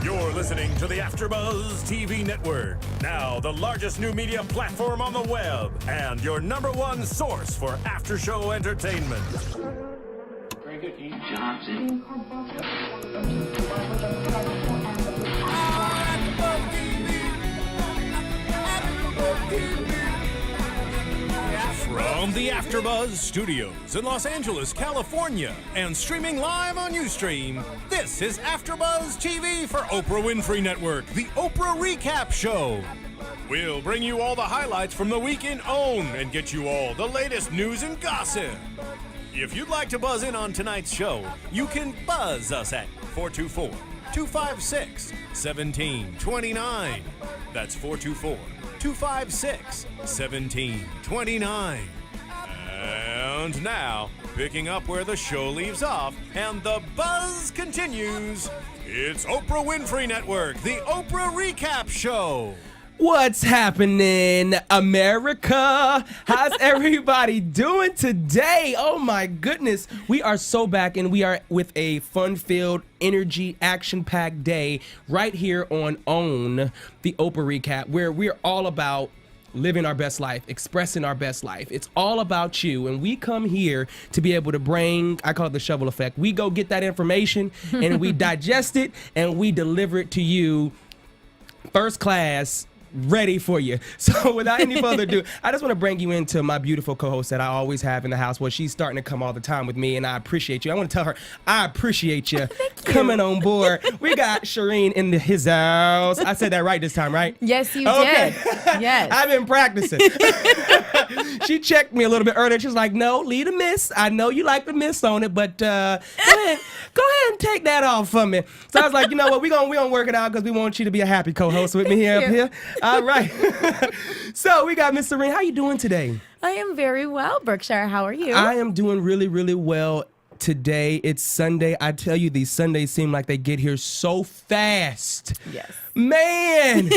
You're listening to the AFTERBUZZ TV network. Now, the largest new media platform on the web and your number one source for after-show entertainment. Very good, Keith. Johnson. From the AFTERBUZZ Studios in Los Angeles, California, and streaming live on Ustream, this is AFTERBUZZ TV for Oprah Winfrey Network, the Oprah Recap Show. We'll bring you all the highlights from the week in OWN and get you all the latest news and gossip. If you'd like to buzz in on tonight's show, you can buzz us at 424-256-1729. That's 424-256-1729. And now, picking up where the show leaves off and the buzz continues, it's Oprah Winfrey Network, the Oprah Recap Show. What's happening, America? How's everybody doing today? Oh my goodness. We are so back, and we are with a fun-filled, energy, action-packed day right here on OWN, the Oprah Recap, where we're all about living our best life, expressing our best life. It's all about you, and we come here to be able to bring, I call it the shovel effect. We go get that information, and we digest it, and we deliver it to you first class, ready for you. So without any further ado, I just want to bring you into my beautiful co-host that I always have in the house. Well, she's starting to come all the time with me, and I appreciate you. I want to tell her I appreciate you coming on board. We got Shereen in his house. I said that right this time, right? Yes, you Okay. did. Yes. I've been practicing. She checked me a little bit earlier. She was like, no, leave a miss. I know you like the miss on it, but go ahead and take that off for me. So I was like, you know what, we gonna work it out because we want you to be a happy co-host with me here up here. All right. So we got Miss Shereen. How you doing today? I am very well, Brookshire. How are you? I am doing really, really well today. It's Sunday. I tell you, these Sundays seem like they get here so fast. Yes. Man,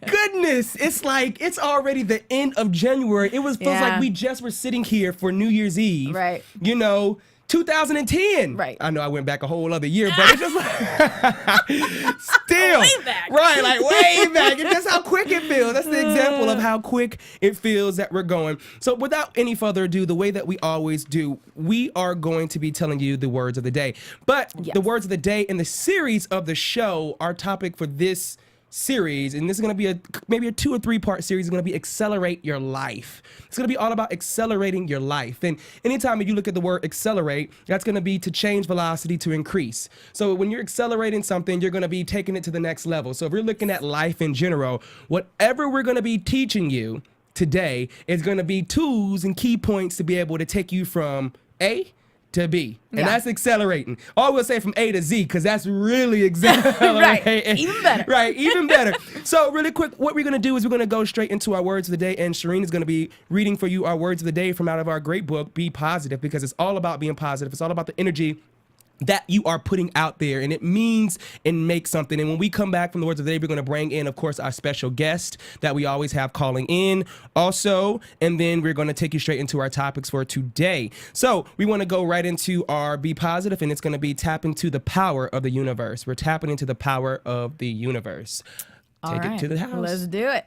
goodness, it's like it's already the end of January. It feels like we just were sitting here for New Year's Eve. Right. You know, 2010. Right. I know I went back a whole other year, but it's just like still Way back. Right, like way back. It's just how quick it feels. That's the example of how quick it feels that we're going. So without any further ado, the way that we always do, we are going to be telling you the words of the day. But the words of the day in the series of the show, our topic for this series, and this is going to be maybe a 2 or 3 part series, is going to be accelerate your life. It's going to be all about accelerating your life. And anytime you look at the word accelerate, that's going to be to change velocity, to increase. So when you're accelerating something, you're going to be taking it to the next level. So if we're looking at life in general, whatever we're going to be teaching you today is going to be tools and key points to be able to take you from A to B. And that's accelerating. Or we'll say from A to Z, because that's really accelerating. Right. Even better. Right, even better. So really quick, what we're going to do is we're going to go straight into our words of the day, and Shereen is going to be reading for you our words of the day from out of our great book, Be Positive, because it's all about being positive. It's all about the energy that you are putting out there, and it means and makes something. And when we come back from the words of the day, we're going to bring in, of course, our special guest that we always have calling in also, and then we're going to take you straight into our topics for today. So we want to go right into our Be Positive, and it's going to be tap into the power of the universe. We're tapping into the power of the universe. Take it to the house. Let's do it.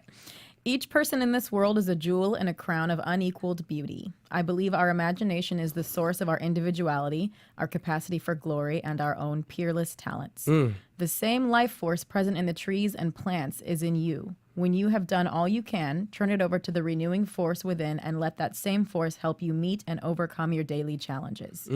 Each person in this world is a jewel in a crown of unequaled beauty. I believe our imagination is the source of our individuality, our capacity for glory, and our own peerless talents. The same life force present in the trees and plants is in you. When you have done all you can, turn it over to the renewing force within and let that same force help you meet and overcome your daily challenges.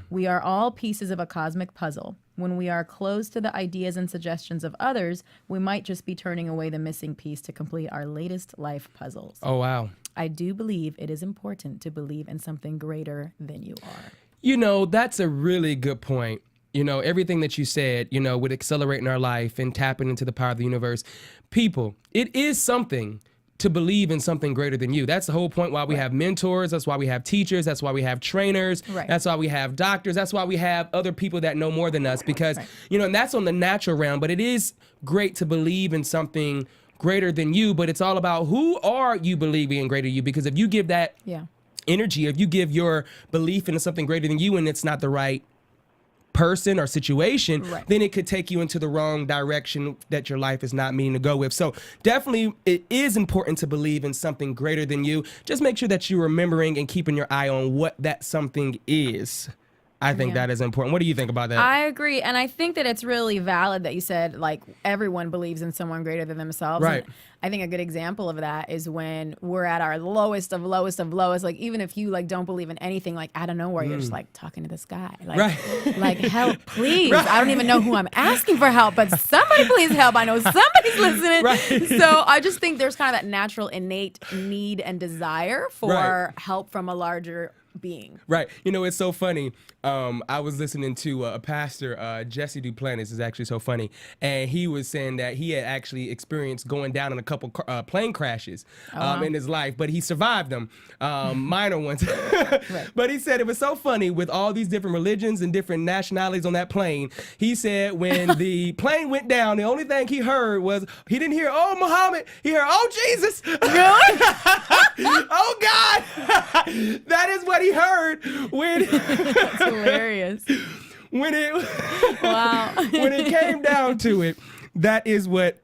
We are all pieces of a cosmic puzzle. When we are closed to the ideas and suggestions of others, we might just be turning away the missing piece to complete our latest life puzzles. Oh, wow. I do believe it is important to believe in something greater than you are. You know, that's a really good point. You know, everything that you said, you know, with accelerating our life and tapping into the power of the universe. People, it is something to believe in something greater than you. That's the whole point why we have mentors. That's why we have teachers. That's why we have trainers. That's why we have doctors. That's why we have other people that know more than us, because, you know, and that's on the natural realm. But it is great to believe in something greater than you, but it's all about who are you believing in greater than you, because if you give that energy, if you give your belief into something greater than you and it's not the right person or situation, Right. then it could take you into the wrong direction that your life is not meaning to go with. So definitely it is important to believe in something greater than you. Just make sure that you're remembering and keeping your eye on what that something is. I think that is important. What do you think about that? I agree. And I think that it's really valid that you said, like, everyone believes in someone greater than themselves. Right. And I think a good example of that is when we're at our lowest of lowest of lowest. Like, even if you, like, don't believe in anything, like, out of nowhere, you're just, like, talking to this guy. Like, Right. like help, please. I don't even know who I'm asking for help, but somebody please help. I know somebody's listening. Right. So I just think there's kind of that natural, innate need and desire for Right. help from a larger being. Right. You know, it's so funny. I was listening to a pastor, Jesse Duplantis, is actually so funny. And he was saying that he had actually experienced going down in a couple plane crashes in his life, but he survived them, minor ones. Right. But he said it was so funny with all these different religions and different nationalities on that plane. He said when the plane went down, the only thing he heard was, he didn't hear, oh, Muhammad. He heard, oh, Jesus. Really? Oh, God. That is what he heard when... It's hilarious. when it Wow. when it came down to it, that is what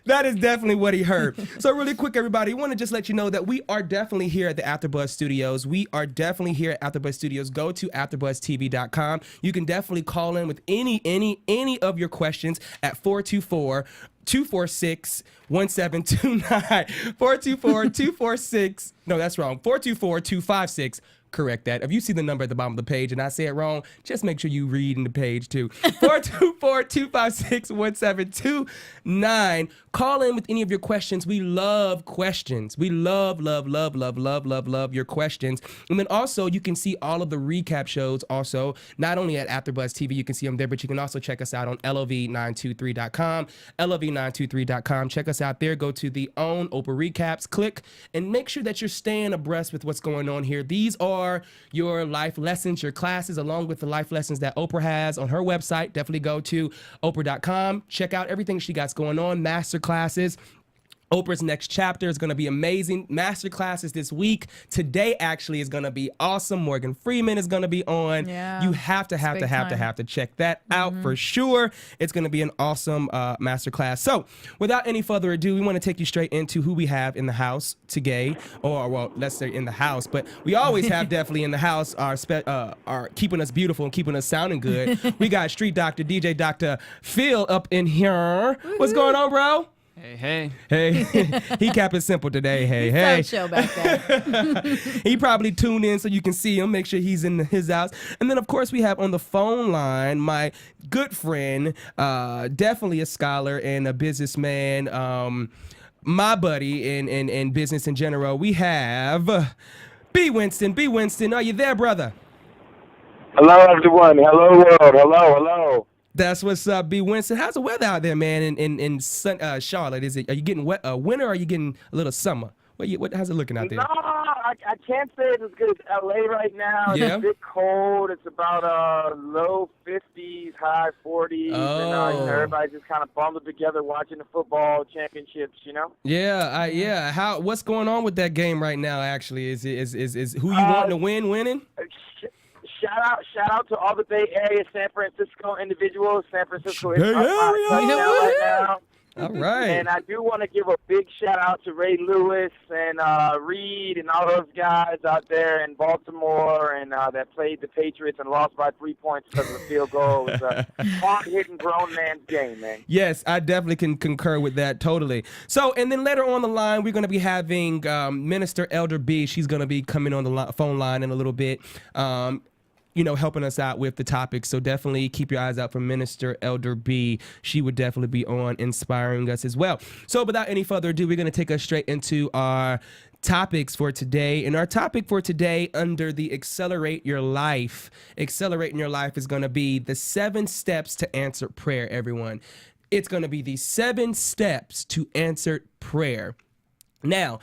that is definitely what he heard. So really quick, everybody, I want to just let you know that we are definitely here at the AfterBuzz Studios. We are definitely here at AfterBuzz Studios. Go to AfterBuzzTV.com. You can definitely call in with any of your questions at 424-246-1729. 424-246. No, that's wrong. 424-256. Correct that. If you see the number at the bottom of the page and I say it wrong, just make sure you read in the page too. 424-256-1729. Call in with any of your questions. We love questions. We love your questions. And then also you can see all of the recap shows also, not only at AfterBuzz TV, you can see them there, but you can also check us out on LOV923.com, LOV923.com. Check us out there. Go to the OWN Oprah Recaps, click, and make sure that you're staying abreast with what's going on here. These are your life lessons, your classes, along with the life lessons that Oprah has on her website. Definitely go to Oprah.com. Check out everything she got going on, master classes. Oprah's next chapter is going to be amazing. Master classes this week. Today actually is going to be awesome. Morgan Freeman is going to be on. Yeah, you have to check that out for sure. It's going to be an awesome master class. So without any further ado, we want to take you straight into who we have in the house today, or well, let's say in the house, but we always have definitely in the house are keeping us beautiful and keeping us sounding good. We got Street Doctor, DJ Dr. Phil up in here. What's going on, bro? Hey. He kept it simple today. Hey. So chill back there. He probably tuned in so you can see him, make sure he's in his house. And then, of course, we have on the phone line my good friend, definitely a scholar and a businessman, my buddy in business in general. We have B. Winston. B. Winston, are you there, brother? Hello, everyone. Hello, world. Hello. That's what's up, B. Winston. How's the weather out there, man, in Charlotte? Are you getting winter or are you getting a little summer? How's it looking out there? No, I can't say it's as good as LA right now. Yeah? It's a bit cold. It's about low 50s, high 40s. And everybody's just kind of bundled together watching the football championships, you know? Yeah. What's going on with that game right now, actually? Is who you wanting to win winning? Shout out to all the Bay Area, San Francisco individuals. San Francisco is Bay up Area. right now. All right. And I do want to give a big shout out to Ray Lewis and Reed and all those guys out there in Baltimore and that played the Patriots and lost by 3 points because of the field goal. It was a hard-hitting grown man's game, man. Yes, I definitely can concur with that totally. So, and then later on the line, we're going to be having Minister Elder B. She's going to be coming on the phone line in a little bit. Helping us out with the topic. So definitely keep your eyes out for Minister Elder B. She would definitely be on inspiring us as well. So without any further ado, we're going to take us straight into our topics for today. And our topic for today under the Accelerating Your Life is going to be the 7 steps to answered prayer, everyone. It's going to be the 7 steps to answered prayer. Now,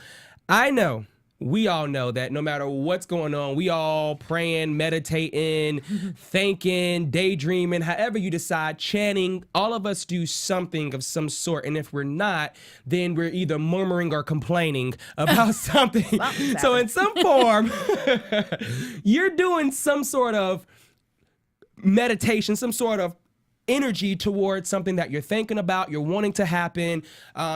I know we all know that no matter what's going on, we all praying, meditating, thinking, daydreaming, however you decide, chanting, all of us do something of some sort. And if we're not, then we're either murmuring or complaining about something. So in some form, you're doing some sort of meditation, some sort of energy towards something that you're thinking about, you're wanting to happen,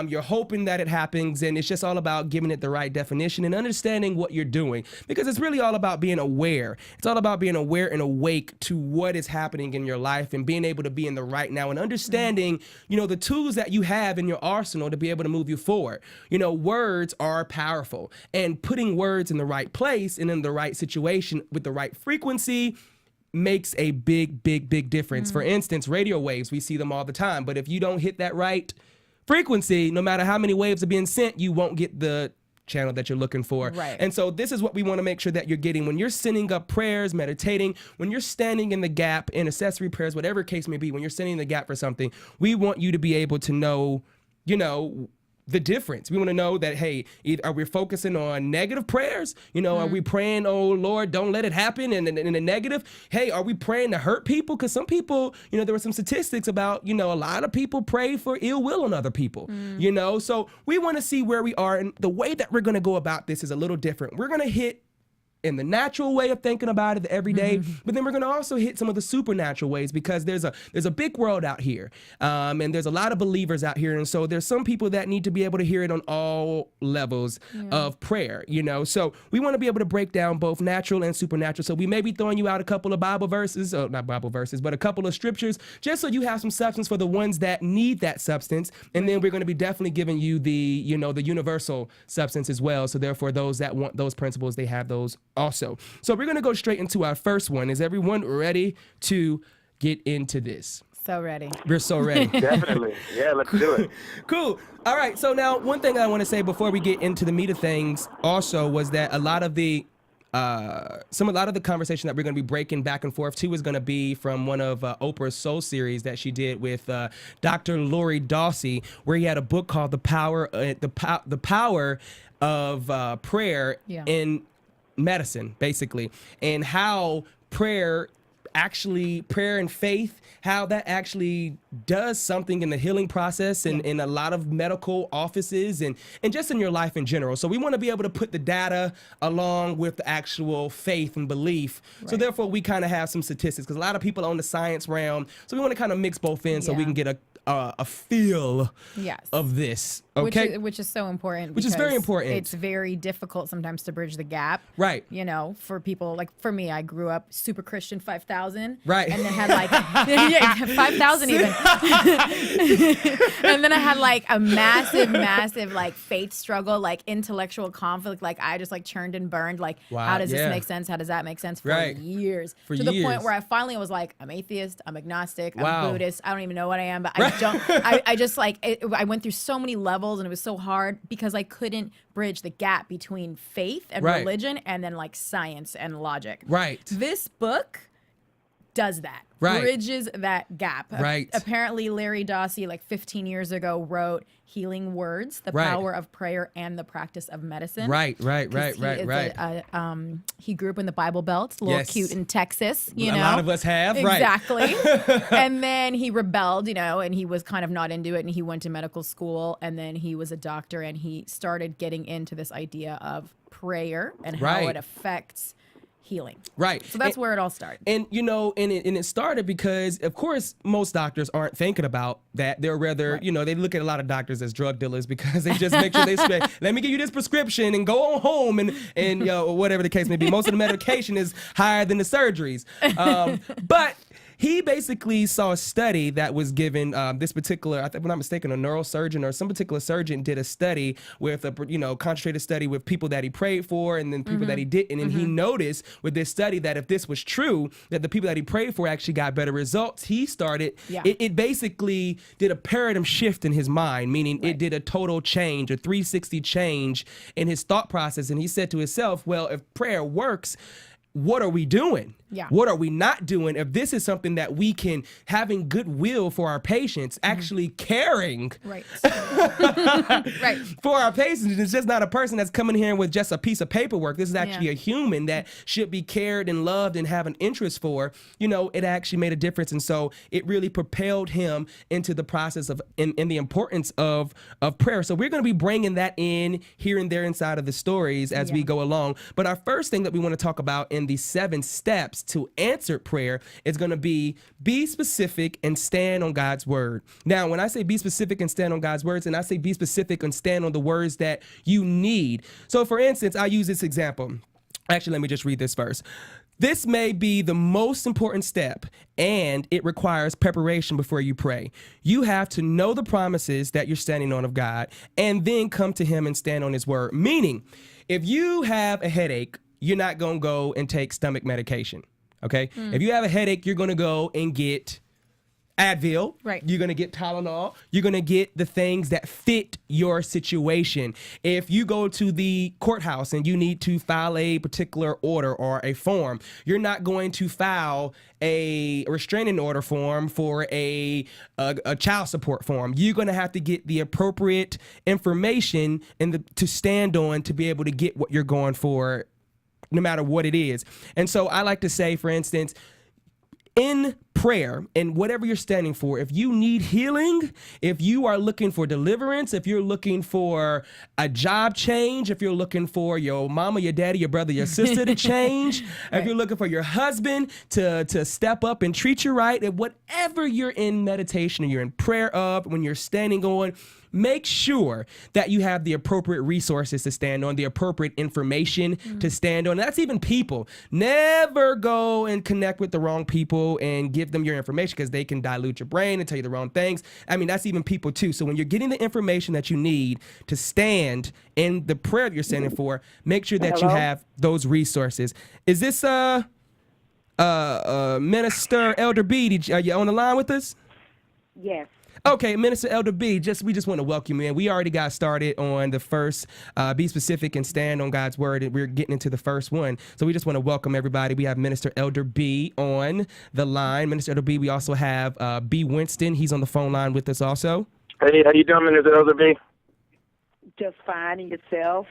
you're hoping that it happens, and it's just all about giving it the right definition and understanding what you're doing, because it's really all about being aware. It's all about being aware and awake to what is happening in your life and being able to be in the right now and understanding, the tools that you have in your arsenal to be able to move you forward. Words are powerful, and putting words in the right place and in the right situation with the right frequency makes a big difference. For instance, radio waves, we see them all the time, but if you don't hit that right frequency, no matter how many waves are being sent, you won't get the channel that you're looking for. Right. And so this is what we want to make sure that you're getting when you're sending up prayers, meditating, when you're standing in the gap, intercessory prayers, whatever case may be, when you're standing in the gap for something, we want you to be able to know, the difference. We want to know that, hey, are we focusing on negative prayers? Are we praying, oh Lord, don't let it happen, and in the negative? Hey, are we praying to hurt people? Because some people, there were some statistics about, a lot of people pray for ill will on other people, So we want to see where we are, and the way that we're going to go about this is a little different. We're going to hit in the natural way of thinking about it the everyday, but then we're going to also hit some of the supernatural ways, because there's a big world out here, and there's a lot of believers out here, and so there's some people that need to be able to hear it on all levels of prayer, So we want to be able to break down both natural and supernatural. So we may be throwing you out a couple of Bible verses, not Bible verses, but a couple of scriptures, just so you have some substance for the ones that need that substance, and then we're going to be definitely giving you the the universal substance as well. So therefore, those that want those principles, they have those also. So we're going to go straight into our first one. Is everyone ready to get into this? So ready. We're so ready. Definitely. Yeah, let's do it. Cool. All right. So now one thing I want to say before we get into the meat of things also was that a lot of the conversation that we're going to be breaking back and forth to is going to be from one of Oprah's Soul series that she did with Dr. Lori Dawsey, where he had a book called The Power of Prayer in Medicine, basically, and how prayer and faith, how that actually does something in the healing process and in a lot of medical offices and just in your life in general. So we want to be able to put the data along with the actual faith and belief. Right. So therefore we kind of have some statistics, because a lot of people are on the science realm. So we want to kind of mix both in so we can get a feel of this. Okay. Which is so important. Which is very important. It's very difficult sometimes to bridge the gap. Right. For people, like for me, I grew up super Christian 5,000. Right. And then had like 5,000 even. And then I had like a massive like faith struggle, like intellectual conflict. Like I just like churned and burned. Like, how does this make sense? How does that make sense? For years. To the point where I finally was like, I'm atheist, I'm agnostic, I'm Buddhist. I don't even know what I am, but I just like, I went through so many levels, and it was so hard because I couldn't bridge the gap between faith and religion and then like science and logic. Right. This book does that. Right. Bridges that gap. Right. Apparently Larry Dawsey, like 15 years ago, wrote Healing Words, The Power of Prayer and the Practice of Medicine. Right. He grew up in the Bible Belt, a little cute in Texas, A lot of us have, exactly. And then he rebelled, and he was kind of not into it, and he went to medical school, and then he was a doctor, and he started getting into this idea of prayer and how it affects healing. Right. So that's where it all started. And it started because, of course, most doctors aren't thinking about that. They're rather, they look at a lot of doctors as drug dealers, because they just make sure they say, let me give you this prescription and go on home and whatever the case may be. Most of the medication is higher than the surgeries. But he basically saw a study that was given, this particular, I think, if I'm not mistaken, a neurosurgeon or some particular surgeon did a study with a, concentrated study with people that he prayed for and then people that he didn't. And he noticed with this study that if this was true, that the people that he prayed for actually got better results. He started, it basically did a paradigm shift in his mind, meaning it did a total change, a 360 change in his thought process. And he said to himself, well, if prayer works, what are we doing? Yeah. What are we not doing? If this is something that we can, having goodwill for our patients, actually caring Right. Right. for our patients. It's just not a person that's coming here with just a piece of paperwork. This is actually a human that should be cared and loved and have an interest for. You know, it actually made a difference. And so it really propelled him into the process of, in the importance of prayer. So we're going to be bringing that in here and there inside of the stories as we go along. But our first thing that we want to talk about in the 7 steps to answered prayer is going to be specific and stand on God's word. Now, when I say be specific and stand on God's words, and I say be specific and stand on the words that you need. So for instance, I use this example. Actually, let me just read this first. This may be the most important step, and it requires preparation before you pray. You have to know the promises that you're standing on of God, and then come to him and stand on his word. Meaning, if you have a headache, you're not going to go and take stomach medication, okay? If you have a headache, you're going to go and get Advil. Right. You're going to get Tylenol. You're going to get the things that fit your situation. If you go to the courthouse and you need to file a particular order or a form, you're not going to file a restraining order form for a child support form. You're going to have to get the appropriate information to stand on to be able to get what you're going for, no matter what it is. And so I like to say, for instance, in prayer and whatever you're standing for, if you need healing, if you are looking for deliverance, if you're looking for a job change, if you're looking for your mama, your daddy, your brother, your sister to change, if you're looking for your husband to step up and treat you right, and whatever you're in meditation or you're in prayer of, when you're standing on, make sure that you have the appropriate resources to stand on, the appropriate information to stand on. And that's even people. Never go and connect with the wrong people and give them your information, because they can dilute your brain and tell you the wrong things. I mean, that's even people too. So when you're getting the information that you need to stand in the prayer that you're standing for, make sure that you have those resources. Is this Minister Elder B? Are you on the line with us? Yes. Okay, Minister Elder B, we just want to welcome you in. We already got started on the first, be specific and stand on God's word, and we're getting into the first one. So we just want to welcome everybody. We have Minister Elder B on the line. Minister Elder B, we also have B. Winston. He's on the phone line with us also. Hey, how you doing, Minister Elder B? Just fine, and yourself?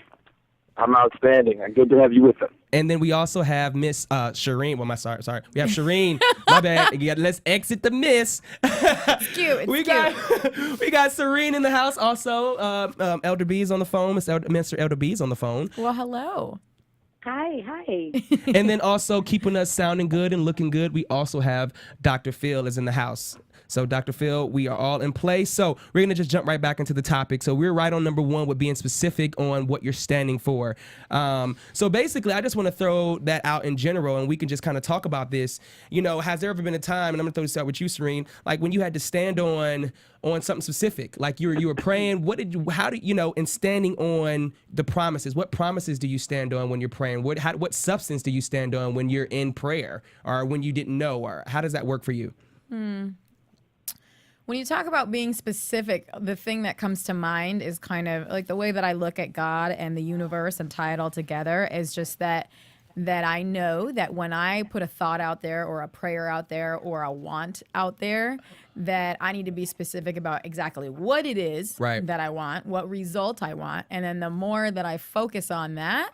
I'm outstanding. Good to have you with us. And then we also have Miss Shereen. Well, sorry. We have Shereen. My bad. Let's exit the miss. It's cute. We got Shereen in the house also. Elder B is on the phone. Mr. Elder B is on the phone. Well, hello. Hi. And then also keeping us sounding good and looking good, we also have Dr. Phil is in the house. So Dr. Phil, we are all in place. So we're going to just jump right back into the topic. So we're right on number 1 with being specific on what you're standing for. So basically, I just want to throw that out in general, and we can just kind of talk about this. You know, has there ever been a time, and I'm going to throw this out with you, Shereen, like when you had to stand on something specific, like you were praying, in standing on the promises, what promises do you stand on when you're praying? What substance do you stand on when you're in prayer, or when you didn't know, or how does that work for you? When you talk about being specific, the thing that comes to mind is kind of like the way that I look at God and the universe and tie it all together is just that I know that when I put a thought out there or a prayer out there or a want out there, that I need to be specific about exactly what it is that I want, what result I want. And then the more that I focus on that,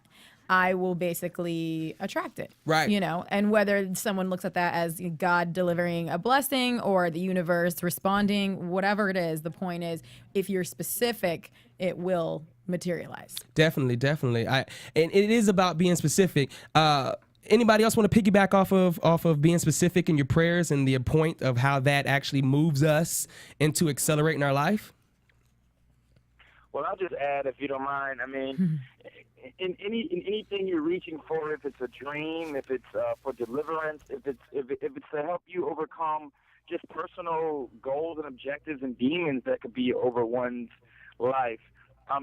I will basically attract it. Right. You know, and whether someone looks at that as God delivering a blessing or the universe responding, whatever it is, the point is, if you're specific, it will materialize. Definitely. And it is about being specific. Anybody else want to piggyback off of being specific in your prayers and the point of how that actually moves us into accelerating our life? Well, I'll just add, if you don't mind. I mean, in anything you're reaching for, if it's a dream, if it's for deliverance, if it's to help you overcome just personal goals and objectives and demons that could be over one's life,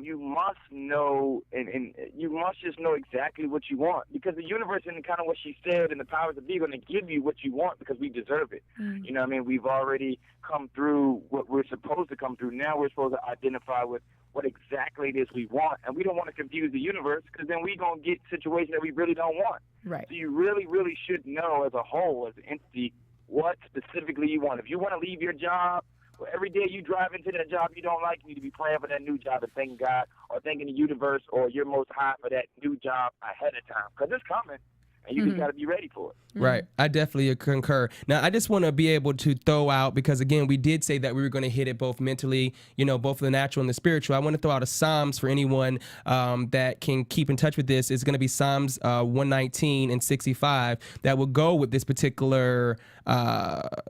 you must know, and you must just know exactly what you want, because the universe, and kind of what she said, and the powers that be are going to give you what you want because we deserve it. You know what I mean? We've already come through what we're supposed to come through. Now we're supposed to identify with what exactly it is we want, and we don't want to confuse the universe because then we're going to get situations that we really don't want. Right. So you really, really should know as a whole, as an entity, what specifically you want. If you want to leave your job, well, every day you drive into that job you don't like, you need to be praying for that new job and thanking God or thanking the universe or your Most High for that new job ahead of time because it's coming. And you just got to be ready for it. Right. I definitely concur. Now, I just want to be able to throw out, because, again, we did say that we were going to hit it both mentally, both the natural and the spiritual. I want to throw out a Psalms for anyone that can keep in touch with this. It's going to be Psalms 119 and 65 that will go with this particular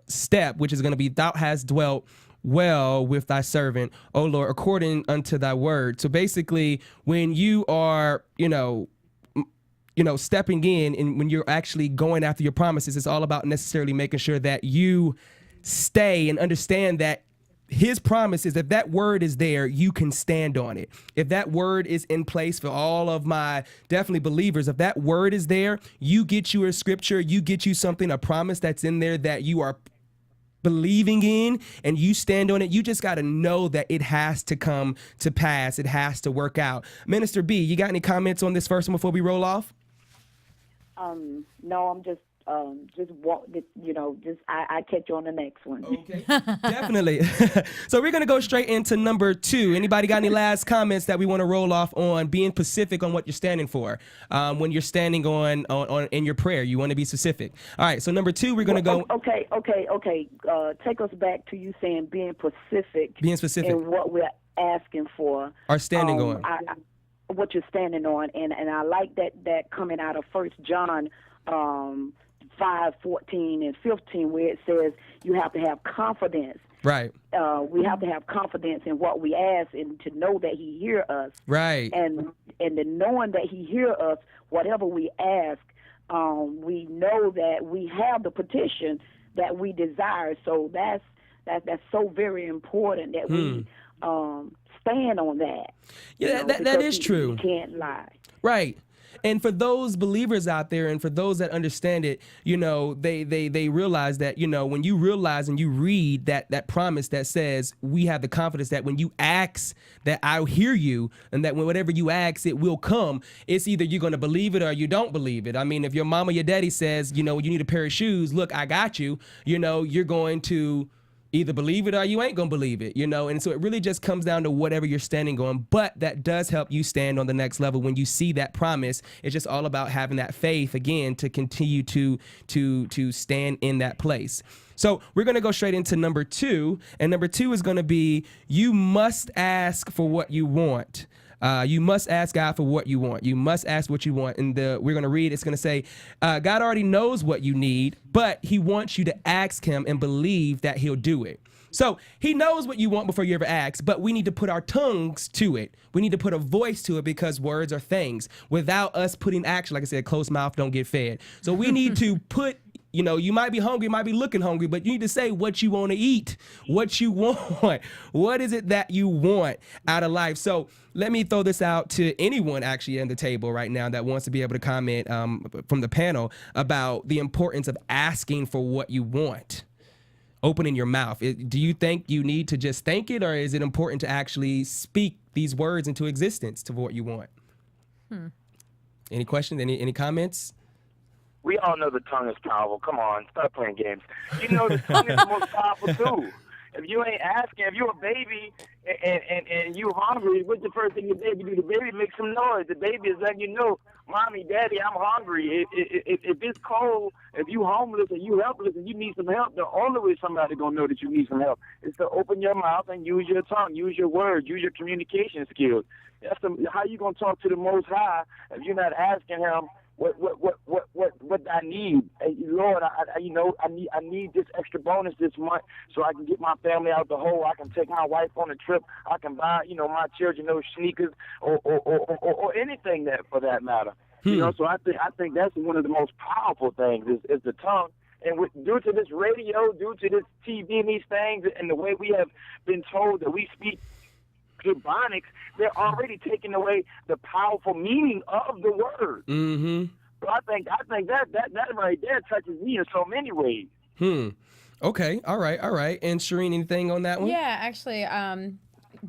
step, which is going to be, thou hast dwelt well with thy servant, O Lord, according unto thy word. So basically, when you are, stepping in and when you're actually going after your promises, it's all about necessarily making sure that you stay and understand that his promise is if that word is there, you can stand on it. If that word is in place for all of my definitely believers, if that word is there, you get you a scripture, you get you something, a promise that's in there that you are believing in and you stand on it. You just got to know that it has to come to pass. It has to work out. Minister B, you got any comments on this first one before we roll off? No, I'm just I catch you on the next one. Okay, definitely. So we're going to go straight into number 2. Anybody got any last comments that we want to roll off on being specific on what you're standing for? When you're standing on in your prayer, you want to be specific. All right, so number 2, we're going to go. Okay. Take us back to you saying being specific. Being specific. And what we're asking for. Or standing on. What you're standing on, and I like that coming out of 1 John 5:14 and 15, where it says you have to have confidence. Right. We have to have confidence in what we ask and to know that he hear us. Right. And the knowing that he hear us, whatever we ask, we know that we have the petition that we desire. So that's so very important that we stand on that. Yeah, that is true. You can't lie. Right. And for those believers out there and for those that understand it, they realize that, when you realize and you read that promise that says we have the confidence that when you ask that I'll hear you and that whatever you ask, it will come. It's either you're going to believe it or you don't believe it. I mean, if your mom or your daddy says, you need a pair of shoes, look, I got you, you're going to either believe it or you ain't gonna believe it, and so it really just comes down to whatever you're standing on. But that does help you stand on the next level when you see that promise. It's just all about having that faith again to continue to stand in that place. So we're gonna go straight into number 2, and number 2 is gonna be you must ask for what you want. You must ask God for what you want. You must ask what you want. And we're going to read, it's going to say, God already knows what you need, but he wants you to ask him and believe that he'll do it. So he knows what you want before you ever ask, but we need to put our tongues to it. We need to put a voice to it because words are things. Without us putting action, like I said, closed mouth don't get fed. So we need to put you might be hungry, might be looking hungry, but you need to say what you want to eat, what you want. What is it that you want out of life? So let me throw this out to anyone actually at the table right now that wants to be able to comment from the panel about the importance of asking for what you want. Opening your mouth. Do you think you need to just think it, or is it important to actually speak these words into existence to what you want? Any questions? Any comments? We all know the tongue is powerful. Come on, stop playing games. The tongue is the most powerful tool. If you ain't asking, if you're a baby and you're hungry, what's the first thing your baby do? The baby makes some noise. The baby is letting you know, Mommy, Daddy, I'm hungry. If it's cold, if you homeless and you helpless and you need some help, the only way somebody gonna know that you need some help is to open your mouth and use your tongue, use your words, use your communication skills. How you gonna talk to the Most High if you're not asking him what I need? Lord, I need this extra bonus this month so I can get my family out the hole. I can take my wife on a trip. I can buy, my children those sneakers or anything that for that matter. So I think that's one of the most powerful things is the tongue. And due to this radio, due to this TV and these things, and the way we have been told that we speak Ebonics, they're already taking away the powerful meaning of the word. Mm-hmm. So I think that right there touches me in so many ways. Okay. All right. And Shereen, anything on that one? Yeah, actually,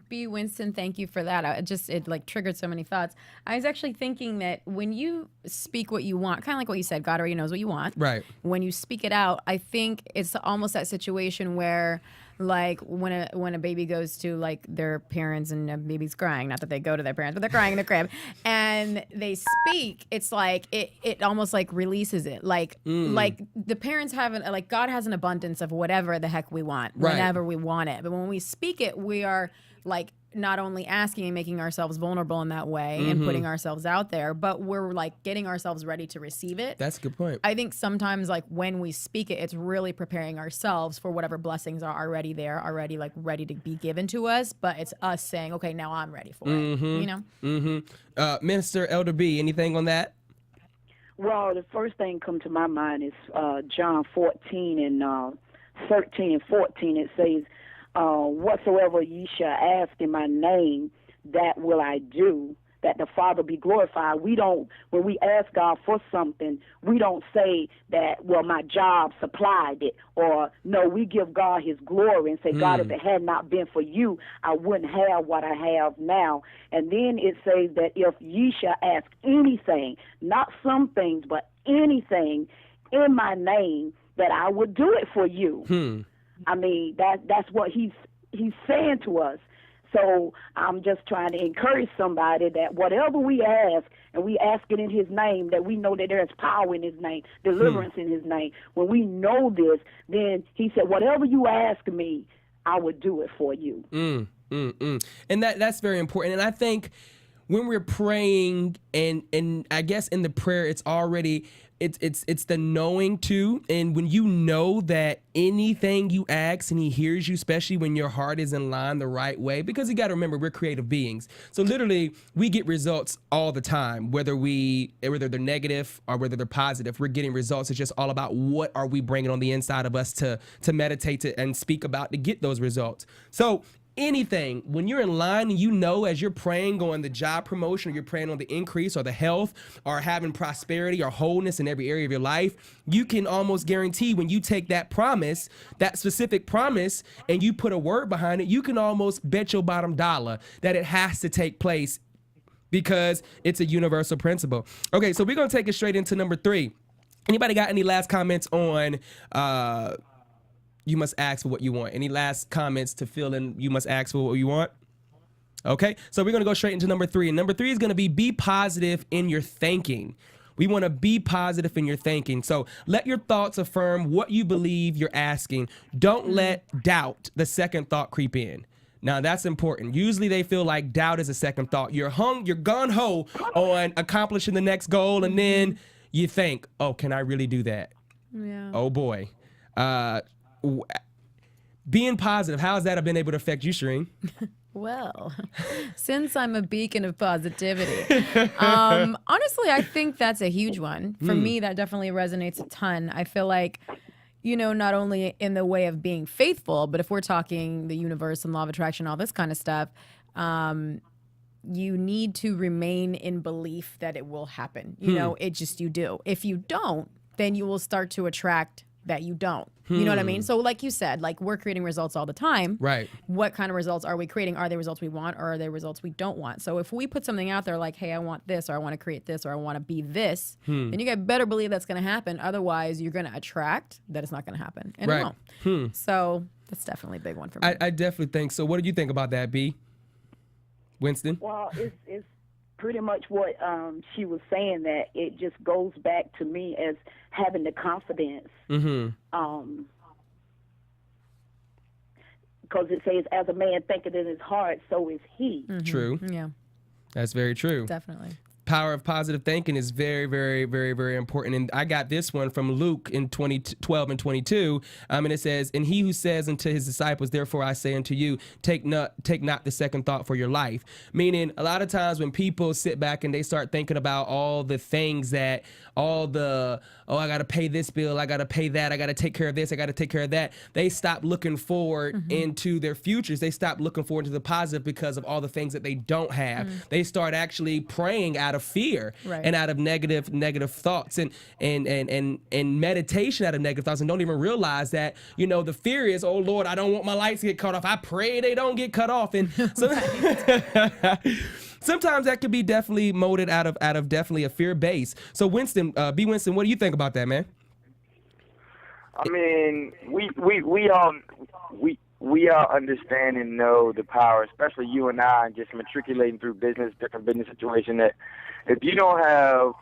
B. Winston, thank you for that. It like triggered so many thoughts. I was actually thinking that when you speak what you want, kind of like what you said, God already knows what you want. Right. When you speak it out, I think it's almost that situation where, like when a baby goes to like their parents and a baby's crying, not that they go to their parents, but they're crying in the crib, and they speak, it's like it almost like releases it. Like the parents like God has an abundance of whatever the heck we want, whenever we want it. But when we speak it, we are like not only asking and making ourselves vulnerable in that way and putting ourselves out there, but we're like getting ourselves ready to receive it. That's a good point. I think sometimes like when we speak it, it's really preparing ourselves for whatever blessings are already there, already like ready to be given to us. But it's us saying, okay, now I'm ready for it, you know? Minister Elder B, anything on that? Well, the first thing come to my mind is John 14 and 13 and 14. It says, whatsoever ye shall ask in my name, that will I do, that the Father be glorified. When we ask God for something, we don't say that, well, my job supplied it, or no, we give God his glory and say, God, if it had not been for you, I wouldn't have what I have now. And then it says that if ye shall ask anything, not some things, but anything in my name, that I would do it for you. I mean, that's what he's saying to us. So I'm just trying to encourage somebody that whatever we ask, and we ask it in his name, that we know that there's power in his name, deliverance in his name. When we know this, then he said, whatever you ask me, I would do it for you. And that's very important. And I think when we're praying, and I guess in the prayer, it's already... It's the knowing too, and when you know that anything you ask and he hears you, especially when your heart is in line the right way, because you got to remember we're creative beings. So literally we get results all the time, whether they're negative or whether they're positive. We're getting results. It's just all about what are we bringing on the inside of us to meditate and speak about to get those results. So anything, when you're in line and you know as you're praying on the job promotion, or you're praying on the increase or the health or having prosperity or wholeness in every area of your life, you can almost guarantee when you take that promise, that specific promise, and you put a word behind it, you can almost bet your bottom dollar that it has to take place because it's a universal principle. Okay, so we're going to take it straight into number 3. Anybody got any last comments on you must ask for what you want? Any last comments to fill in you must ask for what you want? Okay, so we're going to go straight into number 3. And number 3 is going to be positive in your thinking. We want to be positive in your thinking. So let your thoughts affirm what you believe you're asking. Don't let doubt, the second thought, creep in. Now, that's important. Usually they feel like doubt is a second thought. You're gung-ho on accomplishing the next goal, and then you think, oh, can I really do that? Yeah. Oh, boy. Being positive, how has that been able to affect you, Shereen? Well, since I'm a beacon of positivity, honestly, I think that's a huge one. For me, that definitely resonates a ton. I feel like, you know, not only in the way of being faithful, but if we're talking the universe and law of attraction, all this kind of stuff, you need to remain in belief that it will happen. You know, you do. If you don't, then you will start to attract that you don't. You know what I mean? So like you said, like we're creating results all the time. Right. What kind of results are we creating? Are they results we want, or are they results we don't want? So if we put something out there like, hey, I want this, or I want to create this, or I want to be this, then you got better believe that's going to happen. Otherwise, you're going to attract that it's not going to happen. And it won't. So that's definitely a big one for me. I definitely think so. What do you think about that, B? Winston? Well, it's pretty much what she was saying, that it just goes back to me as having the confidence. Because it says, as a man thinketh in his heart, so is he. True. Yeah. That's very true. Definitely. Power of positive thinking is very, very, very, very important. And I got this one from Luke in 12 and 22. And it says, and he who says unto his disciples, therefore I say unto you, take not the second thought for your life. Meaning a lot of times when people sit back and they start thinking about all the things that, I got to pay this bill, I got to pay that, I got to take care of this, I got to take care of that. They stop looking forward into their futures. They stop looking forward to the positive because of all the things that they don't have. They start actually praying out of of fear Right. and out of negative thoughts and meditation out of negative thoughts, and don't even realize that, you know, the fear is, oh Lord, I don't want my lights to get cut off. I pray they don't get cut off. And so sometimes that could be definitely molded out of definitely a fear base. So Winston, Winston, what do you think about that, man? I mean, we all understand and know the power, especially you and I, just matriculating through different business situations, that if you don't have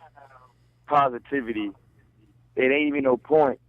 positivity, it ain't even no point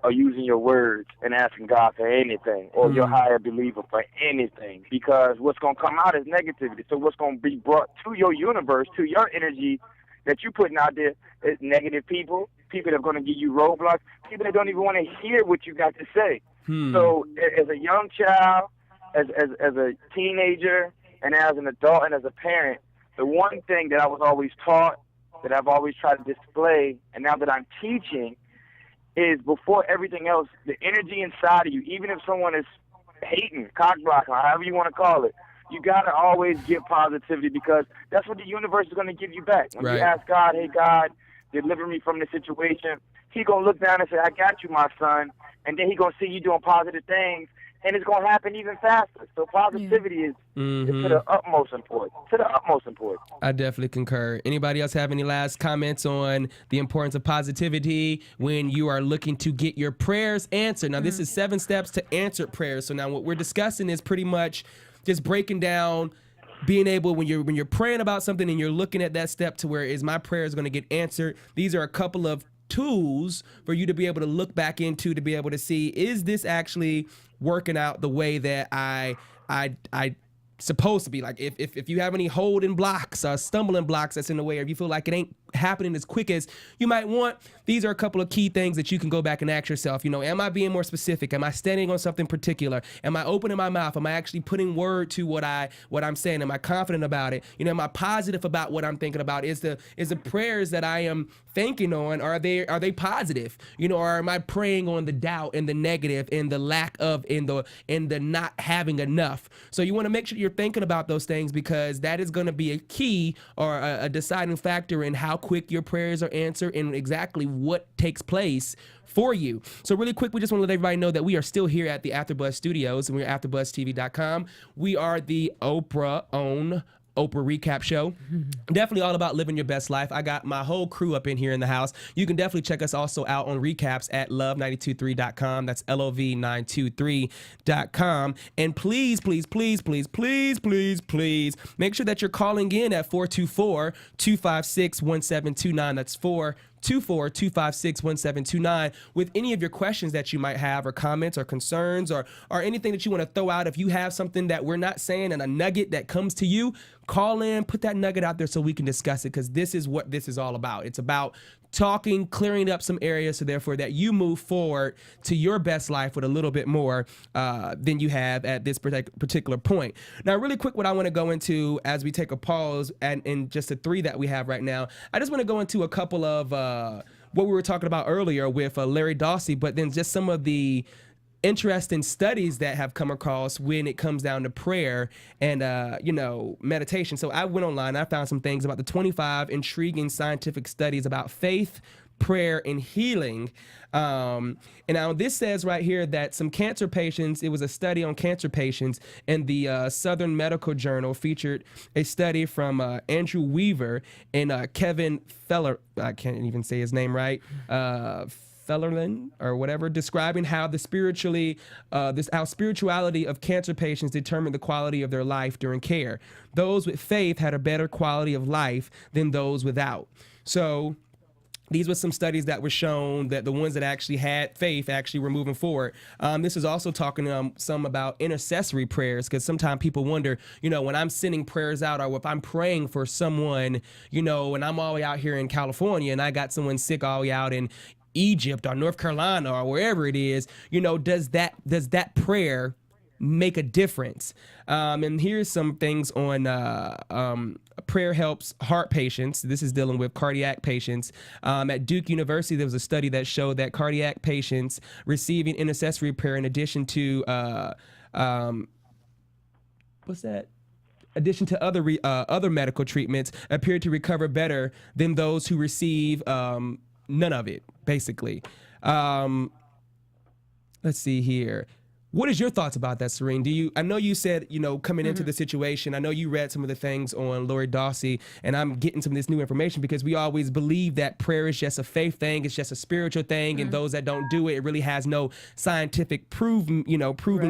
of using your words and asking God for anything, or your higher believer for anything, because what's going to come out is negativity. So what's going to be brought to your universe, to your energy that you're putting out there, is negative people that are going to give you roadblocks, people that don't even want to hear what you got to say. So as a young child, as a teenager, and as an adult and as a parent, the one thing that I was always taught, that I've always tried to display, and now that I'm teaching, is before everything else, the energy inside of you, even if someone is hating, cock blocking, however you want to call it, you got to always give positivity, because that's what the universe is going to give you back. When you ask God, hey, God, deliver me from this situation, He's going to look down and say, I got you, my son. And then He's going to see you doing positive things, and it's going to happen even faster. So positivity is to the utmost important. I definitely concur. Anybody else have any last comments on the importance of positivity when you are looking to get your prayers answered? Now, this is 7 steps to answered prayers. So now what we're discussing is pretty much just breaking down being able, when you're praying about something and you're looking at that step to where is my prayer is going to get answered. These are a couple of tools for you to be able to look back into, to be able to see, is this actually working out the way that I supposed to be? Like if you have any holding blocks or stumbling blocks that's in the way, or if you feel like it ain't happening as quick as you might want, these are a couple of key things that you can go back and ask yourself. You know, am I being more specific? Am I standing on something particular? Am I opening my mouth? Am I actually putting word to what I'm saying? Am I confident about it? You know, am I positive about what I'm thinking about? Is the prayers that I am thinking on, are they positive? You know, or am I praying on the doubt and the negative and the lack of and the not having enough? So you want to make sure you're thinking about those things, because that is going to be a key or a deciding factor in how quick your prayers are answered and exactly what takes place for you. So really quick, we just want to let everybody know that we are still here at the AfterBuzz Studios, and we're at AfterBuzzTV.com. We are the Oprah-owned Oprah Recap Show. Definitely all about living your best life. I got my whole crew up in here in the house. You can definitely check us also out on recaps at love923.com. That's LOV923.com. And please, please, please, please, please, please, please make sure that you're calling in at 424-256-1729. That's 424-256-1729 with any of your questions that you might have, or comments or concerns, or anything that you want to throw out. If you have something that we're not saying and a nugget that comes to you, call in, put that nugget out there so we can discuss it, because this is what this is all about. It's about talking, clearing up some areas, so therefore that you move forward to your best life with a little bit more than you have at this particular point. Now, really quick, what I want to go into as we take a pause and in just the 3 that we have right now, I just want to go into a couple of what we were talking about earlier with Larry Dawsey, but then just some of the interesting studies that have come across when it comes down to prayer and meditation. So I went online, I found some things about the 25 intriguing scientific studies about faith, prayer, and healing. And now this says right here that some cancer patients, it was a study on cancer patients, and the Southern Medical Journal featured a study from Andrew Weaver and Kevin Feller, I can't even say his name right, Fellerlin or whatever, describing how spirituality of cancer patients determined the quality of their life during care. Those with faith had a better quality of life than those without. So these were some studies that were shown that the ones that actually had faith actually were moving forward. This is also talking some about intercessory prayers, because sometimes people wonder, when I'm sending prayers out, or if I'm praying for someone, and I'm all the way out here in California and I got someone sick all the way out in Egypt or North Carolina or wherever it is, does that prayer make a difference? And here's some things on prayer helps heart patients. This is dealing with cardiac patients. At Duke University, there was a study that showed that cardiac patients receiving intercessory prayer, in addition to addition to other medical treatments, appeared to recover better than those who receive none of it, basically. Let's see here. What is your thoughts about that, Shereen? I know you said, coming into the situation, I know you read some of the things on Lori Dawsey, and I'm getting some of this new information because we always believe that prayer is just a faith thing, it's just a spiritual thing, and those that don't do it, it really has no scientific proven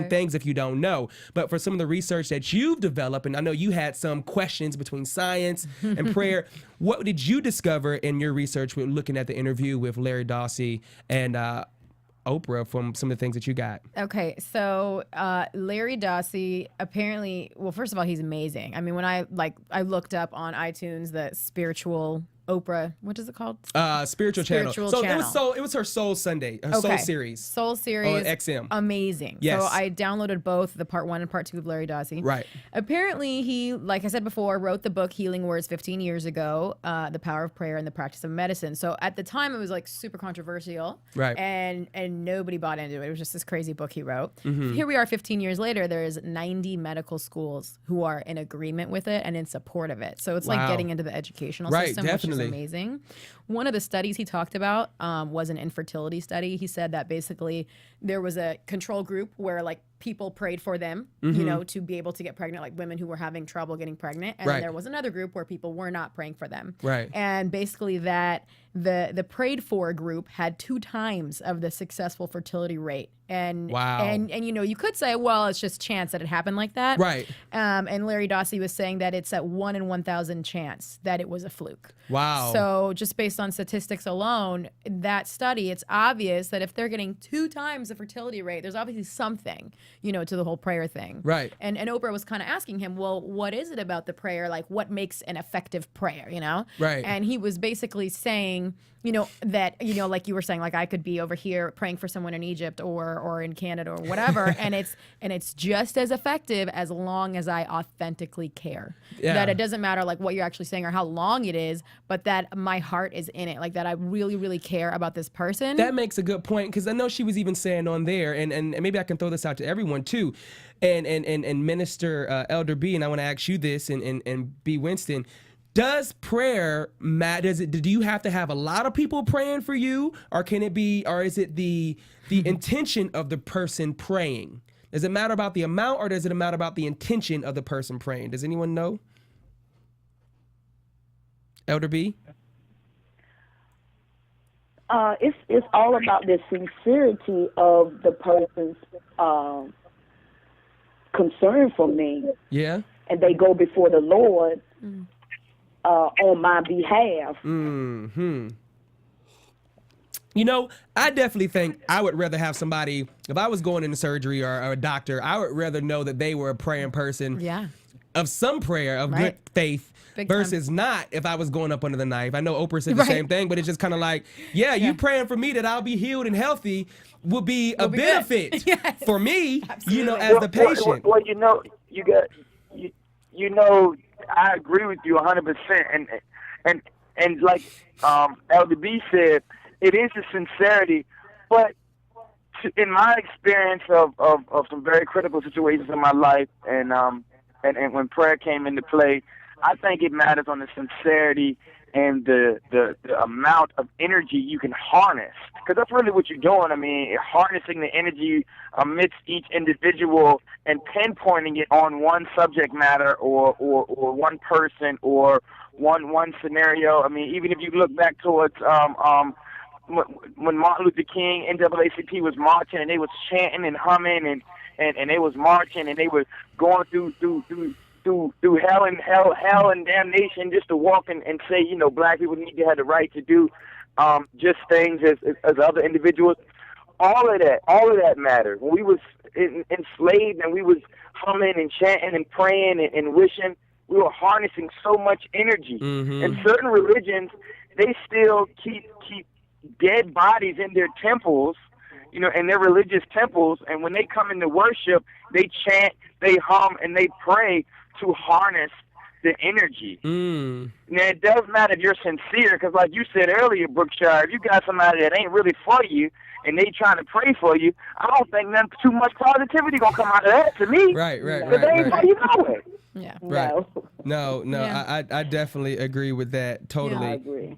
things if you don't know. But for some of the research that you've developed, and I know you had some questions between science and prayer, what did you discover in your research with looking at the interview with Larry Dawsey and Oprah from some of the things that you got? Okay, so Larry Dawsey, apparently, well, first of all, he's amazing. I mean, when I looked up on iTunes the spiritual Oprah, what is it called? Spiritual channel. So channel. it was her Soul Sunday, her Soul series. Soul series. On XM. Amazing. Yes. So I downloaded both, the part 1 and part 2 of Larry Dawsey. Right. Apparently he, like I said before, wrote the book Healing Words 15 years ago, The Power of Prayer and the Practice of Medicine. So at the time it was like super controversial. Right. And nobody bought into it. It was just this crazy book he wrote. Here we are 15 years later, there's 90 medical schools who are in agreement with it and in support of it. So it's like getting into the educational system, which is amazing. One of the studies he talked about was an infertility study. He said that basically there was a control group where like people prayed for them, to be able to get pregnant, like women who were having trouble getting pregnant. And then there was another group where people were not praying for them. Right. And basically that the prayed for group had 2 times of the successful fertility rate. And you could say, well, it's just chance that it happened like that. Right. And Larry Dawsey was saying that it's at 1 in 1,000 chance that it was a fluke. Wow. So just based on statistics alone, that study, it's obvious that if they're getting 2 times the fertility rate, there's obviously something, to the whole prayer thing. Right. And Oprah was kind of asking him, well, what is it about the prayer? Like, what makes an effective prayer, Right. And he was basically saying, that, like you were saying, like I could be over here praying for someone in Egypt or in Canada or whatever, and it's just as effective as long as I authentically care. Yeah. That it doesn't matter like what you're actually saying or how long it is, but that my heart is in it, like that I really, really care about this person. That makes a good point, because I know she was even saying on there, and maybe I can throw this out to everyone too, and Minister Elder B, and I want to ask you this, and B Winston. Does prayer matter? Do you have to have a lot of people praying for you, or can it be, or is it the intention of the person praying? Does it matter about the amount, or does it matter about the intention of the person praying? Does anyone know? Elder B? It's all about the sincerity of the person's concern for me. Yeah. And they go before the Lord. On my behalf. I definitely think I would rather have somebody, if I was going into surgery or a doctor, I would rather know that they were a praying person. Yeah. Of some prayer, of good faith, Big versus time. Not if I was going up under the knife. I know Oprah said the same thing, but it's just kind of like, you praying for me that I'll be healed and healthy will be a benefit for me, as the patient. Well, I agree with you 100%, and like Elder B said, it is a sincerity, but in my experience of some very critical situations in my life, and when prayer came into play, I think it matters on the sincerity and the amount of energy you can harness, because that's really what you're doing. I mean, harnessing the energy amidst each individual and pinpointing it on one subject matter or one person or one scenario. I mean, even if you look back towards when Martin Luther King, NAACP was marching, and they was chanting and humming and they was marching, and they were going through hell and damnation just to walk and say, black people need to have the right to do just things as other individuals. All of that mattered. When we was enslaved and we was humming and chanting and praying and wishing, we were harnessing so much energy. And certain religions, they still keep dead bodies in their temples, in their religious temples, and when they come into worship, they chant, they hum, and they pray to harness the energy. Now, it does matter if you're sincere, because like you said earlier, Brookshire, if you got somebody that ain't really for you and they trying to pray for you, I don't think too much positivity gonna come out of that to me. Right. Because they ain't for you no way. Yeah. Right. No. No, Yeah. I definitely agree with that. Totally. I agree.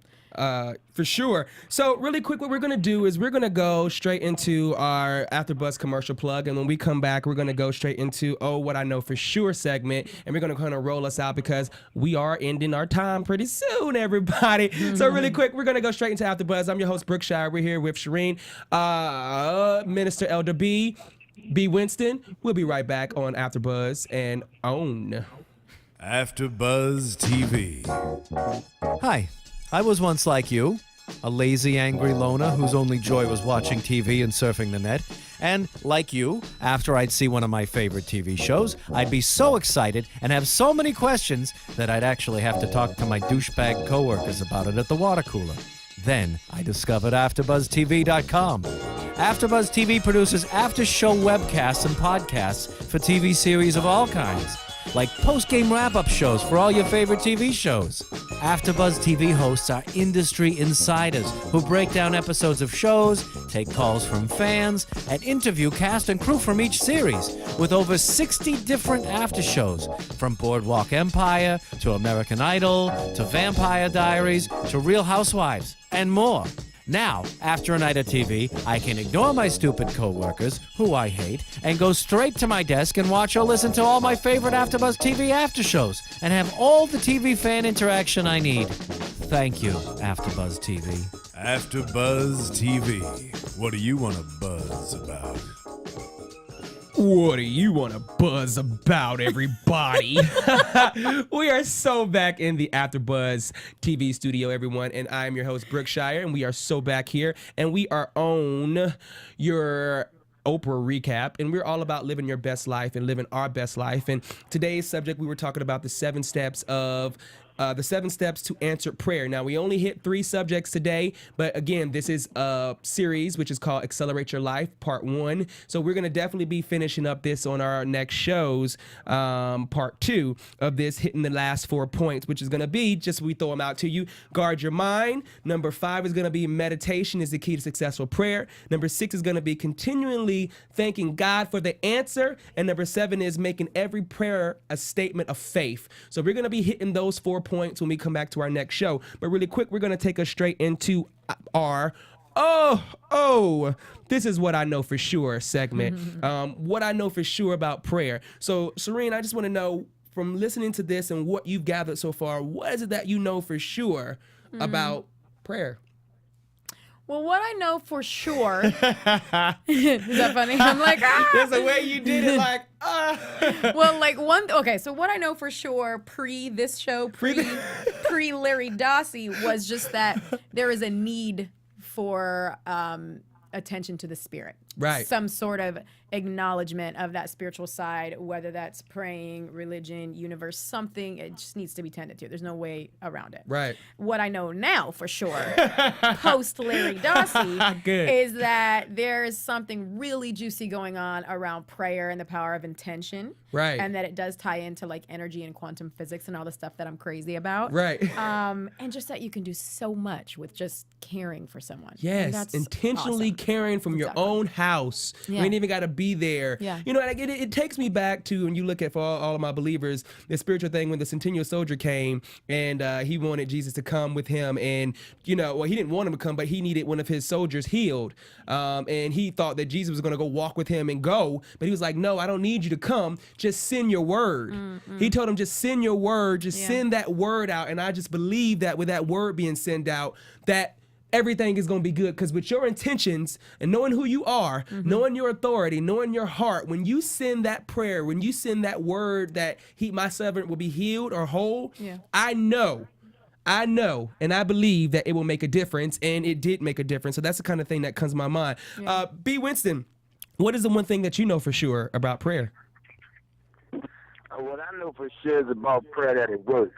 For sure. So really quick, what we're going to do is we're going to go straight into our AfterBuzz commercial plug. And when we come back, we're going to go straight into, what I know for sure segment. And we're going to kind of roll us out because we are ending our time pretty soon, everybody. So really quick, we're going to go straight into AfterBuzz. I'm your host, Brookshire. We're here with Shereen, Minister Elder B Winston. We'll be right back on AfterBuzz and OWN. AfterBuzz TV. Hi, I was once like you, a lazy, angry loner whose only joy was watching TV and surfing the net. And like you, after I'd see one of my favorite TV shows, I'd be so excited and have so many questions that I'd actually have to talk to my douchebag coworkers about it at the water cooler. Then I discovered AfterBuzzTV.com. AfterBuzz TV produces after-show webcasts and podcasts for TV series of all kinds, like post-game wrap-up shows for all your favorite TV shows. AfterBuzz TV hosts are industry insiders who break down episodes of shows, take calls from fans, and interview cast and crew from each series, with over 60 different after-shows, from Boardwalk Empire to American Idol to Vampire Diaries to Real Housewives, and more. Now, after a night of TV, I can ignore my stupid coworkers, who I hate, and go straight to my desk and watch or listen to all my favorite AfterBuzz TV after shows, and have all the TV fan interaction I need. Thank you, AfterBuzz TV. AfterBuzz TV. What do you want to buzz about? What do you want to buzz about, everybody? We are so back in the AfterBuzz TV studio, everyone, and I am your host, Brookshire, and we are so back here, and we are on your Oprah Recap, and we're all about living your best life and living our best life. And today's subject, we were talking about the 7 steps to answered prayer. Now, we only hit 3 subjects today, but again, this is a series which is called Accelerate Your Life, Part 1. So we're going to definitely be finishing up this on our next shows, Part 2 of this, hitting the last 4 points, which is going to be, just we throw them out to you, guard your mind. Number 5 is going to be meditation is the key to successful prayer. Number 6 is going to be continually thanking God for the answer. And number 7 is making every prayer a statement of faith. So we're going to be hitting those 4 points when we come back to our next show. But really quick, we're going to take us straight into our this is what I know for sure segment. What I know for sure about prayer. So Shereen, I just want to know, from listening to this and what you've gathered so far, what is it that you know for sure about prayer? Well, what I know for sure is that funny? I'm like, There's a way you did it, like, Well, like so what I know for sure pre this show, pre Larry Dossey, was just that there is a need for attention to the spirit. Right. Some sort of acknowledgement of that spiritual side, whether that's praying, religion, universe, something, it just needs to be tended to. There's no way around it. Right. What I know now for sure, post Larry Dossey, is that there is something really juicy going on around prayer and the power of intention. Right. And that it does tie into like energy and quantum physics and all the stuff that I'm crazy about. Right. And just that you can do so much with just caring for someone. Yes, And that's intentionally awesome. caring from your Definitely. own house. Yeah. You ain't even got to be there. Yeah. You know, and it takes me back to, when you look at, for all of my believers, the spiritual thing when the Centennial Soldier came and he wanted Jesus to come with him. And, you know, well, he didn't want him to come, but he needed one of his soldiers healed. And he thought that Jesus was going to go walk with him and go. But he was like, no, I don't need you to come. Just send your word. He told him, just send your word. Just send that word out. And I just believe that with that word being sent out, that everything is going to be good, because with your intentions and knowing who you are, knowing your authority, knowing your heart, when you send that prayer, when you send that word that my servant will be healed or whole, I know, and I believe that it will make a difference, and it did make a difference. So that's the kind of thing that comes to my mind. B. Winston, what is the one thing that you know for sure about prayer? What I know for sure is about prayer, that it works.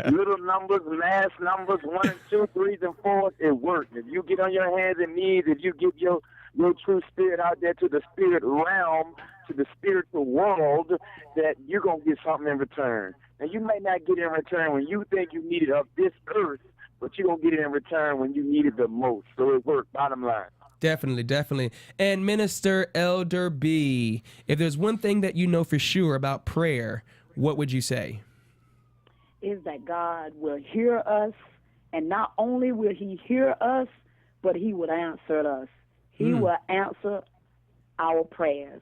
Little numbers, mass numbers, 1 and 2, 3s and 4s, it works. If you get on your hands and knees, if you give your true spirit out there to the spirit realm, to the spiritual world, that you're going to get something in return. And you may not get it in return when you think you need it of this earth, but you're going to get it in return when you need it the most. So it works, bottom line. Definitely. And Minister Elder B, if there's one thing that you know for sure about prayer, what would you say? Is that God will hear us, and not only will he hear us, but he will answer us. He will answer our prayers.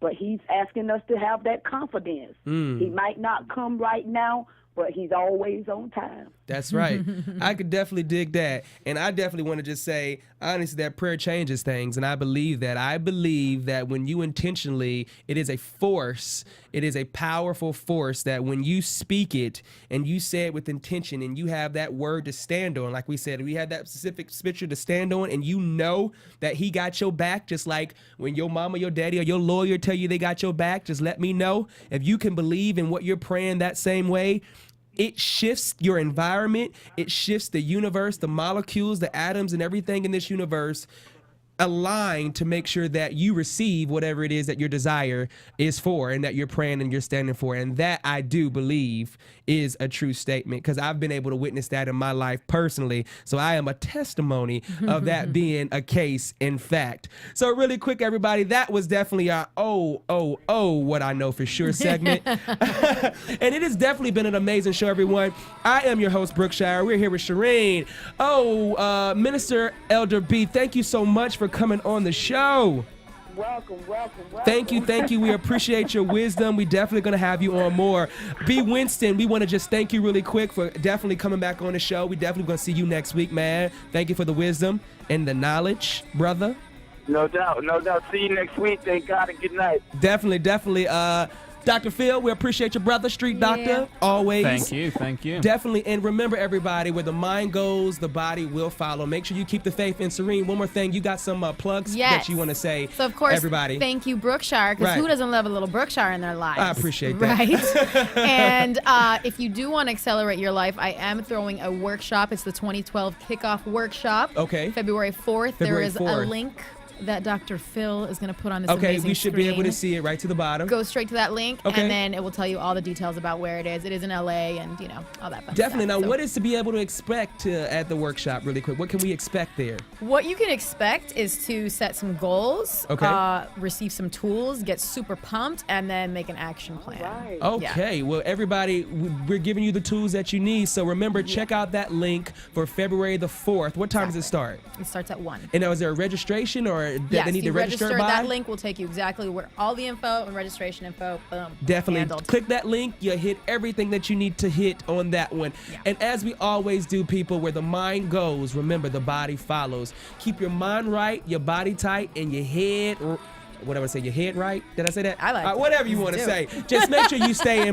But he's asking us to have that confidence. He might not come right now, but he's always on time. That's right. I could definitely dig that. And I definitely want to just say, honestly, that prayer changes things. And I believe that. I believe that when you intentionally, it is a force. It is a powerful force that when you speak it and you say it with intention and you have that word to stand on, like we said, we had that specific scripture to stand on, and you know that he got your back, just like when your mama, your daddy, or your lawyer tell you they got your back, just let me know. If you can believe in what you're praying that same way, it shifts your environment. It shifts the universe, the molecules, the atoms, and everything in this universe aligned to make sure that you receive whatever it is that your desire is for and that you're praying and you're standing for. And that, I do believe, is a true statement, because I've been able to witness that in my life personally. So I am a testimony of that being a case in fact. So really quick, everybody, that was definitely our what I know for sure segment. And it has definitely been an amazing show, everyone. I am your host, Brookshire. We're here with Shereen. Minister Elder B, thank you so much for coming on the show. Welcome. Thank you. We appreciate your wisdom. We definitely going to have you on more. B. Winston, we want to just thank you really quick for definitely coming back on the show. We definitely going to see you next week, man. Thank you for the wisdom and the knowledge, brother. No doubt. See you next week. Thank God and good night. Definitely. Dr. Phil, we appreciate your brother, Street Doctor, always. Thank you. Definitely. And remember, everybody, where the mind goes, the body will follow. Make sure you keep the faith. And Shereen, one more thing. You got some plugs that you want to say, so, of course, everybody. Thank you, Brookshire, because who doesn't love a little Brookshire in their lives? I appreciate that. Right? And if you do want to accelerate your life, I am throwing a workshop. It's the 2012 Kickoff Workshop. Okay. February 4th. There is a link that Dr. Phil is going to put on this amazing we should screen. be able to see it right to the bottom. Go straight to that link, okay, and then it will tell you all the details about where it is. It is in LA, and all that fun Definitely. stuff. Now, what is to be able to expect at the workshop, really quick? What can we expect there? What you can expect is to set some goals, receive some tools, get super pumped, and then make an action plan. Right. Okay. Well, everybody, we're giving you the tools that you need. So remember, check out that link for February the 4th. What time does it start? It starts at 1. And now, is there a registration, or they need to register by? That link will take you exactly where all the info and registration info. Boom. Definitely handled. Click that link. You hit everything that you need to hit on that one. Yeah. And as we always do, people, where the mind goes, remember, the body follows. Keep your mind right, your body tight, and your head. What I say? Your head right? Did I say that? I like it. Whatever you want to say. Just make sure you stay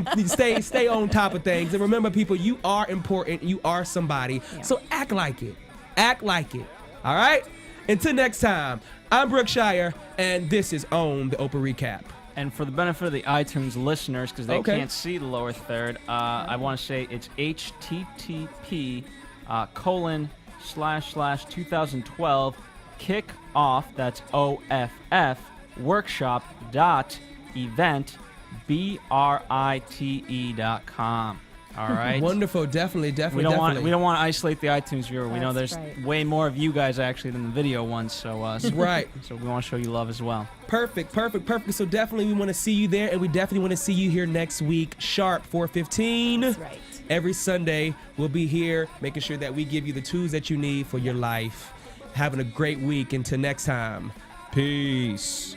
on top of things. And remember, people, you are important. You are somebody. Yeah. So act like it. Act like it. All right? Until next time, I'm Brookshire, and this is OWN, the Oprah Recap. And for the benefit of the iTunes listeners, because they can't see the lower third, I want to say it's http ://2012 kickoff, that's OFF, workshop.event, BRITE.com. All right. Wonderful. Definitely. We don't want to isolate the iTunes viewer. We know there's right. way more of you guys actually than the video ones. So right. So we want to show you love as well. Perfect. So definitely we want to see you there, and we definitely want to see you here next week, sharp 4:15. That's right. Every Sunday we'll be here, making sure that we give you the tools that you need for your life. Having a great week. Until next time. Peace.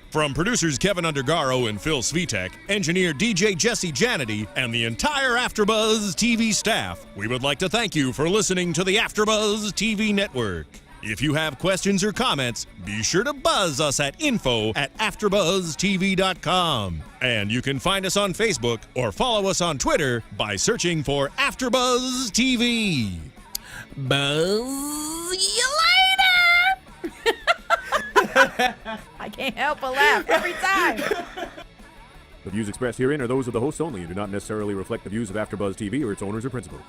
From producers Kevin Undergaro and Phil Svitek, engineer DJ Jesse Janity, and the entire AfterBuzz TV staff, we would like to thank you for listening to the AfterBuzz TV network. If you have questions or comments, be sure to buzz us at info@AfterBuzzTV.com. And you can find us on Facebook or follow us on Twitter by searching for AfterBuzz TV. Buzz you later! I can't help but laugh every time. The views expressed herein are those of the hosts only and do not necessarily reflect the views of AfterBuzz TV or its owners or principals.